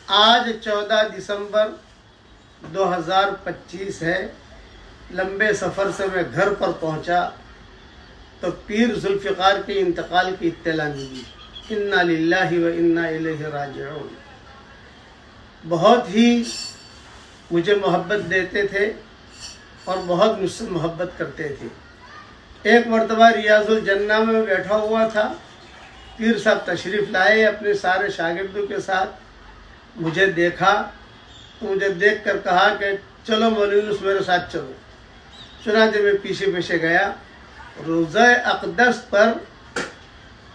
آج 14 دسمبر 2025 ہے۔ لمبے سفر سے میں گھر پر پہنچا تو پیر ذوالفقار کے انتقال کی اطلاع ملی۔ انا للہ و انا الیہ راجعون۔ بہت ہی مجھے محبت دیتے تھے اور بہت مجھ سے محبت کرتے تھے۔ ایک مرتبہ ریاض الجنہ میں بیٹھا ہوا تھا، پیر صاحب تشریف لائے اپنے سارے شاگردوں کے ساتھ۔ مجھے دیکھا تو مجھے دیکھ کر کہا کہ چلو مولوی یونس میرے ساتھ چلو۔ چنانچہ میں پیچھے پیچھے گیا۔ روضہ اقدس پر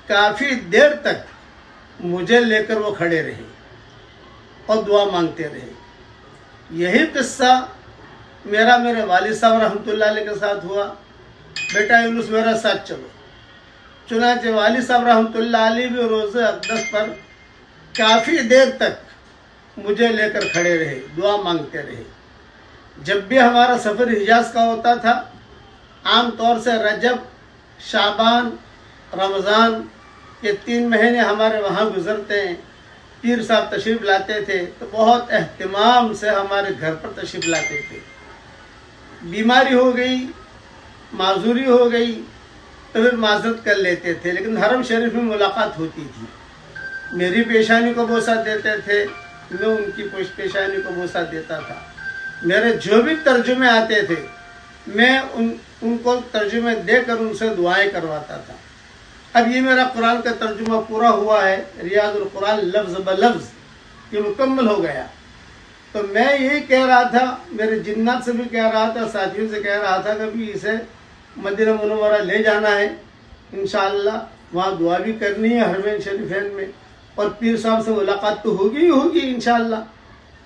کافی دیر تک مجھے لے کر وہ کھڑے رہے اور دعا مانگتے رہے۔ یہی قصہ میرے والد صاحب رحمۃ اللہ علیہ کے ساتھ ہوا، بیٹا یونس میرا ساتھ چلو۔ چنانچہ والد صاحب رحمۃ اللہ علیہ بھی روضہ اقدس پر کافی دیر تک مجھے لے کر کھڑے رہے، دعا مانگتے رہے۔ جب بھی ہمارا سفر حجاز کا ہوتا تھا، عام طور سے رجب، شعبان، رمضان یہ 3 مہینے ہمارے وہاں گزرتے ہیں۔ پیر صاحب تشریف لاتے تھے تو بہت اہتمام سے ہمارے گھر پر تشریف لاتے تھے۔ بیماری ہو گئی، معذوری ہو گئی تو پھر معذرت کر لیتے تھے، لیکن حرم شریف میں ملاقات ہوتی تھی۔ میری پیشانی کو بوسہ دیتے تھے، میں ان کی پیشانی کو بوسہ دیتا تھا۔ میرے جو بھی ترجمے آتے تھے میں ان کو ترجمے دے کر ان سے دعائیں کرواتا تھا۔ اب یہ میرا قرآن کا ترجمہ پورا ہوا ہے، ریاض القرآن لفظ بلفظ یہ مکمل ہو گیا۔ تو میں یہی کہہ رہا تھا، میرے جنات سے بھی کہہ رہا تھا، ساتھیوں سے کہہ رہا تھا کہ بھی اسے مدینہ منورہ لے جانا ہے انشاءاللہ، وہاں دعا بھی کرنی ہے حرمین شریفین میں، اور پیر صاحب سے ملاقات تو ہوگی ہی ہوگی انشاءاللہ،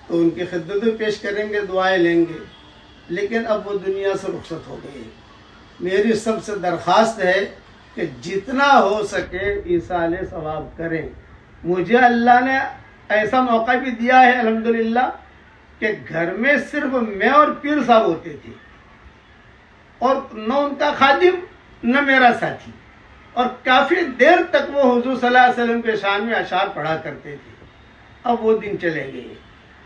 تو ان کی خدمت پیش کریں گے، دعائیں لیں گے۔ لیکن اب وہ دنیا سے رخصت ہو گئی۔ میری سب سے درخواست ہے کہ جتنا ہو سکے ایصال ثواب کریں۔ مجھے اللہ نے ایسا موقع بھی دیا ہے الحمدللہ کہ گھر میں صرف میں اور پیر صاحب ہوتے تھے، اور نہ ان کا خادم نہ میرا ساتھی، اور کافی دیر تک وہ حضور صلی اللہ علیہ وسلم کے شان میں اشعار پڑھا کرتے تھے۔ اب وہ دن چلے گئے۔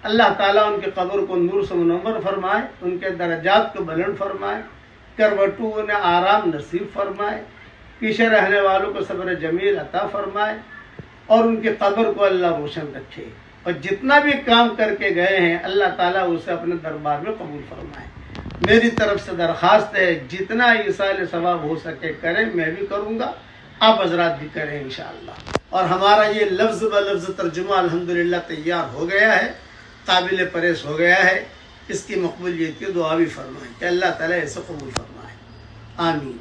اللہ تعالیٰ ان کے قبر کو نور سے منور فرمائے، ان کے درجات کو بلند فرمائے، کروٹوں انہیں آرام نصیب فرمائے، پیچھے رہنے والوں کو صبر جمیل عطا فرمائے، اور ان کی قبر کو اللہ روشن رکھے، اور جتنا بھی کام کر کے گئے ہیں اللہ تعالیٰ اسے اپنے دربار میں قبول فرمائے۔ میری طرف سے درخواست ہے جتنا ایصال ثواب ہو سکے کریں، میں بھی کروں گا، آپ حضرات بھی کریں انشاءاللہ۔ اور ہمارا یہ لفظ بلفظ ترجمہ الحمدللہ تیار ہو گیا ہے، قابل پریس ہو گیا ہے۔ اس کی مقبولیت کی دعا بھی فرمائیں کہ اللہ تعالیٰ اسے قبول فرمائے، آمین۔